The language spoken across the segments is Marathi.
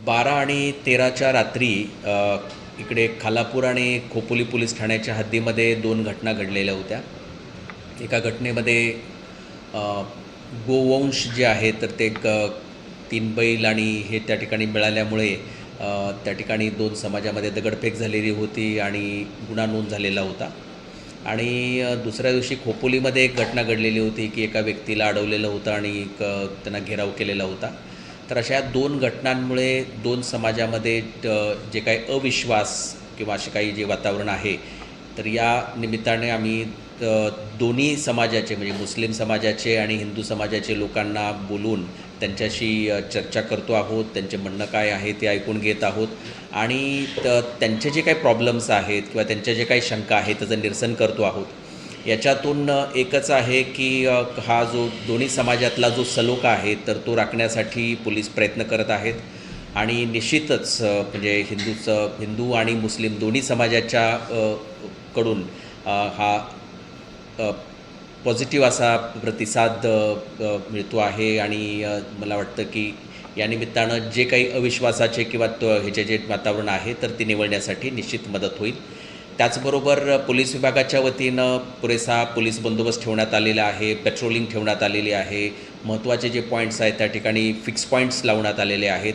12 आणि 13च्या रात्री इकडे खालापूर आणि खोपोली पोलीस ठाण्याच्या हद्दीमध्ये 2 घटना घडलेल्या होत्या. एका घटनेमध्ये अ, गोवंश जे आहे तर ते 3 बैल आणि हे त्या ठिकाणी मिळाल्यामुळे त्या ठिकाणी 2 समाजामध्ये दगडफेक झालेली होती आणि गुन्हा नोंद झालेला होता. आणि दुसऱ्या दिवशी खोपोलीमध्ये एक घटना घडलेली होती की एका व्यक्तीला अडवलेलं होतं आणि त्यांना घेराव केलेला होता. तर अशा 2 घटनांमुळे 2 समाजामध्ये जे काही अविश्वास किंवा असे काही जे वातावरण आहे, तर या निमित्ताने आम्ही दोन्ही समाजाचे म्हणजे मुस्लिम समाजाचे आणि हिंदू समाजाचे लोकांना बोलून त्यांच्याशी चर्चा करतो आहोत. त्यांचे म्हणणं काय आहे ते ऐकून घेत आहोत आणि त्यांचे जे काही प्रॉब्लेम्स आहेत किंवा त्यांच्या जे काही शंका आहेत त्याचं निरसन करतो आहोत. याच्यातून एकच आहे की हा जो दोन्ही समाजातला जो सलोखा आहे तर तो राखण्यासाठी पोलीस प्रयत्न करत आहेत आणि निश्चितच म्हणजे हिंदू आणि मुस्लिम दोन्ही समाजाच्या कडून हा पॉझिटिव्ह असा प्रतिसाद मिळतो आहे आणि मला वाटतं की या निमित्तानं जे काही अविश्वासाचे किंवा ह्याचे जे वातावरण आहे तर ते निवळण्यासाठी निश्चित मदत होईल. त्याचबरोबर पोलीस विभागाच्या वतीनं पुरेसा पोलीस बंदोबस्त ठेवण्यात आलेला आहे, पेट्रोलिंग ठेवण्यात आलेली आहे. महत्त्वाचे जे पॉईंट्स आहेत त्या ठिकाणी फिक्स पॉईंट्स लावण्यात आलेले आहेत,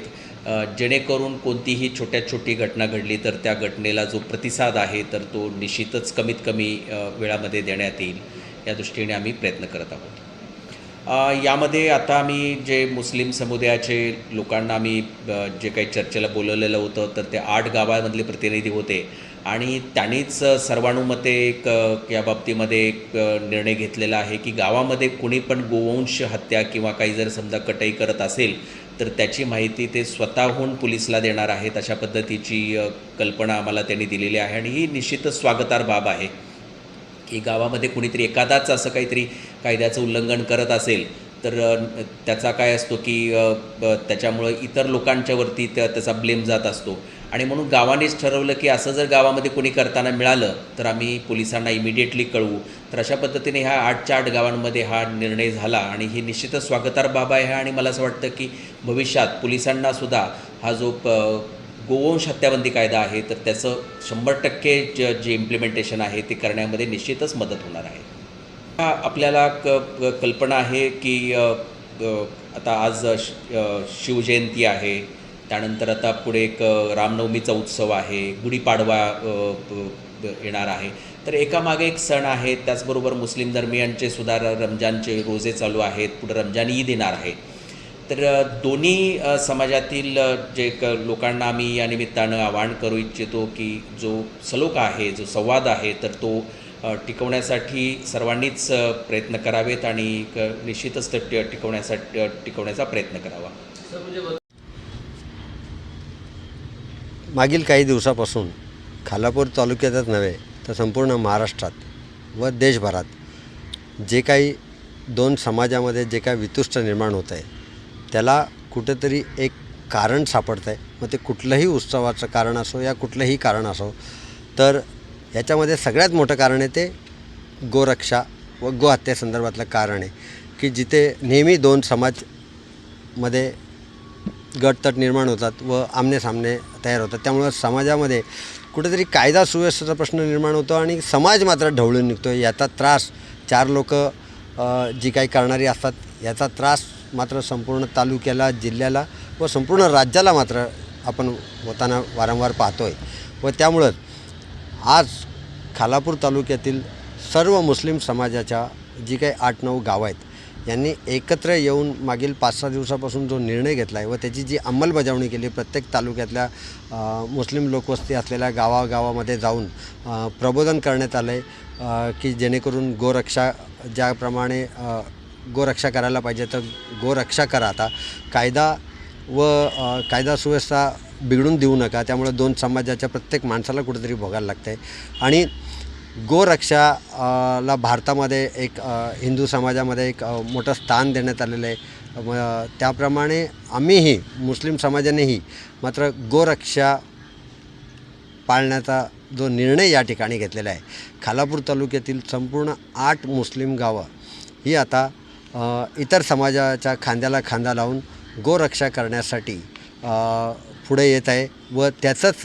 जेणेकरून कोणतीही छोटी घटना घडली तर त्या घटनेला जो प्रतिसाद आहे तर तो निश्चितच कमीत कमी वेळामध्ये देण्यात येईल, या दृष्टीने आम्ही प्रयत्न करत आहोत. यामध्ये आता आम्ही जे मुस्लिम समुदायाचे लोकांना आम्ही जे काही चर्चेला बोलवलेलं होतं तर ते 8 गावामधले प्रतिनिधी होते आणि त्यांनीच सर्वानुमते या बाबतीमध्ये एक निर्णय घेतलेला आहे की गावामध्ये कुणी पण गोवंश हत्या किंवा काही जर समजा कटाई करत असेल तर त्याची माहिती ते स्वतःहून पोलिसला देणार आहेत. अशा पद्धतीची कल्पना आम्हाला त्यांनी दिलेली आहे आणि ही निश्चितच स्वागतार्ह बाब आहे की गावामध्ये कुणीतरी एखादाच असं काहीतरी कायद्याचं उल्लंघन करत असेल तर त्याचा काय असतो की त्याच्यामुळं इतर लोकांच्यावरती त्याचा ब्लेम जात असतो आणि म्हणून गावानेच ठरवलं की असं जर गावामध्ये कोणी करताना मिळालं तर आम्ही पोलिसांना इमिडिएटली कळवू. तर अशा पद्धतीने ह्या 8च्या 8 गावांमध्ये हा निर्णय झाला आणि ही निश्चितच स्वागतार्ह बाब आहे आणि मला असं वाटतं की भविष्यात पोलिसांनासुद्धा हा जो गोवंश हत्याबंदी कायदा आहे तर त्याचं 100% जे इम्प्लिमेंटेशन आहे ते करण्यामध्ये निश्चितच मदत होणार आहे. आपल्याला कल्पना आहे की आता आज शिवजयंती आहे, त्यानंतर आता पुढे एक रामनवमीचा उत्सव आहे, गुढीपाडवा येणार आहे. तर एकामागे एक सण आहे. त्याचबरोबर मुस्लिम धर्मियांचे सुद्धा रमजानचे रोजे चालू आहेत, पुढे रमजान ईद येणार आहे. तर दोन्ही समाजातील जे लोकांना आम्ही या निमित्तानं आवाहन करू इच्छितो की जो सलोखा आहे, जो संवाद आहे तर तो टिकवण्यासाठी सर्वांनीच प्रयत्न करावेत आणि निश्चितच ते टिकवण्याचा प्रयत्न करावा. मागील काही दिवसापासून खालापूर तालुक्यातच नव्हे तर संपूर्ण महाराष्ट्रात व देशभरात जे काही 2 समाजामध्ये जे काही वितुष्ट निर्माण होतं आहे त्याला कुठेतरी एक कारण सापडतं आहे. मग ते कुठलंही उत्सवाचं कारण असो या कुठलंही कारण असो, तर याच्यामध्ये सगळ्यात मोठं कारण आहे ते गोरक्षा व गोहत्येसंदर्भातलं कारण आहे की जिथे नेहमी 2 समाजमध्ये गटतट निर्माण होतात व आमनेसामने तयार होतात. त्यामुळं समाजामध्ये कुठेतरी कायदा सुव्यवस्थेचा प्रश्न निर्माण होतो आणि समाज मात्र ढवळून निघतो. याचा त्रास 4 लोक जी काही करणारी असतात याचा त्रास मात्र संपूर्ण तालुक्याला, जिल्ह्याला व संपूर्ण राज्याला मात्र आपण होताना वारंवार पाहतो आहे. व त्यामुळं आज खालापूर तालुक्यातील सर्व मुस्लिम समाजाच्या जी काही 8-9 गावं आहेत यांनी एकत्र येऊन मागील 5-6 दिवसापासून जो निर्णय घेतला आहे व त्याची जी अंमलबजावणी केली, प्रत्येक तालुक्यातल्या मुस्लिम लोकवस्ती असलेल्या गावागावामध्ये जाऊन प्रबोधन करण्यात आलं आहे की जेणेकरून गोरक्षा ज्याप्रमाणे गोरक्षा करायला पाहिजे तर गोरक्षा करा. आता कायदा व कायदा सुव्यवस्था बिघडून देऊ नका. त्यामुळे 2 समाजाच्या प्रत्येक माणसाला कुठेतरी भोगायला लागतं आहे आणि गोरक्षाला भारतामध्ये एक हिंदू समाजामध्ये एक मोठं स्थान देण्यात आलेलं आहे. त्याप्रमाणे आम्हीही मुस्लिम समाजानेही मात्र गोरक्षा पाळण्याचा जो निर्णय या ठिकाणी घेतलेला आहे. खालापूर तालुक्यातील संपूर्ण 8 मुस्लिम गावं ही आता इतर समाजाच्या खांद्याला खांदा लावून गोरक्षा करण्यासाठी पुढे येत आहे व त्याचंच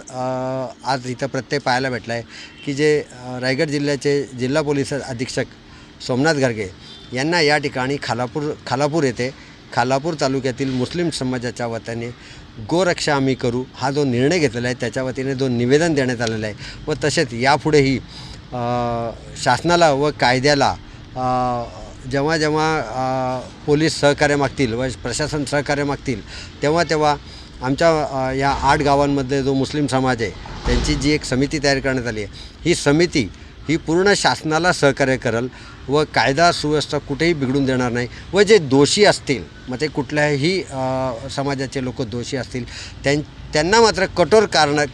आज इथं प्रत्यय पाहायला भेटला आहे की जे रायगड जिल्ह्याचे जिल्हा पोलीस अधीक्षक सोमनाथ गारगे यांना या ठिकाणी खालापूर येथे खालापूर तालुक्यातील मुस्लिम समाजाच्या वतीने गोरक्षा आम्ही करू हा जो निर्णय घेतलेला आहे त्याच्या वतीने जो निवेदन देण्यात आलेलं आहे व तसेच यापुढेही शासनाला व कायद्याला जेव्हा पोलीस सहकार्य मागतील व प्रशासन सहकार्य मागतील तेव्हा आमच्या या 8 गावांमध्ये जो मुस्लिम समाज आहे त्यांची जी एक समिती तयार करण्यात आली आहे ही समिती ही पूर्ण शासनाला सहकार्य करेल व कायदा सुव्यवस्था कुठेही बिघडून देणार नाही व जे दोषी असतील मग ते कुठल्याही समाजाचे लोक दोषी असतील त्यांना मात्र कठोर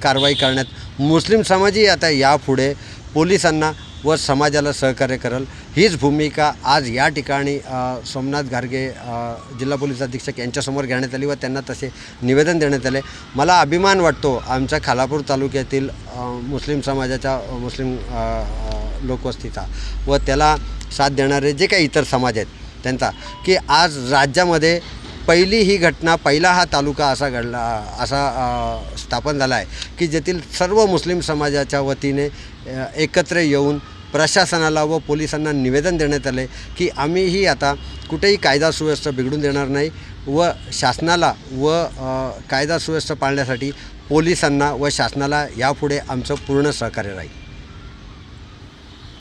कारवाई करण्यात मुस्लिम समाजही आता यापुढे पोलिसांना व समाजाला सहकार्य करेल हीच भूमिका आज या ठिकाणी सोमनाथ गारगे जिल्हा पोलीस अधीक्षक यांच्यासमोर घेण्यात आली व त्यांना तसे निवेदन देण्यात आले. मला अभिमान वाटतो आमच्या खालापूर तालुक्यातील मुस्लिम समाजाच्या मुस्लिम लोकवस्तीचा व त्याला साथ देणारे जे काही इतर समाज आहेत त्यांचा की आज राज्यामध्ये पहिली ही घटना पहिला हा तालुका असा स्थापन झाला आहे की जेथील सर्व मुस्लिम समाजाच्या वतीने एकत्र येऊन प्रशासनाला व पोलिसांना निवेदन देण्यात आले की आम्हीही आता कुठेही कायदा सुव्यवस्था बिघडून देणार नाही व शासनाला व कायदा सुव्यवस्था पाळण्यासाठी पोलिसांना व शासनाला यापुढे आमचं पूर्ण सहकार्य राहील.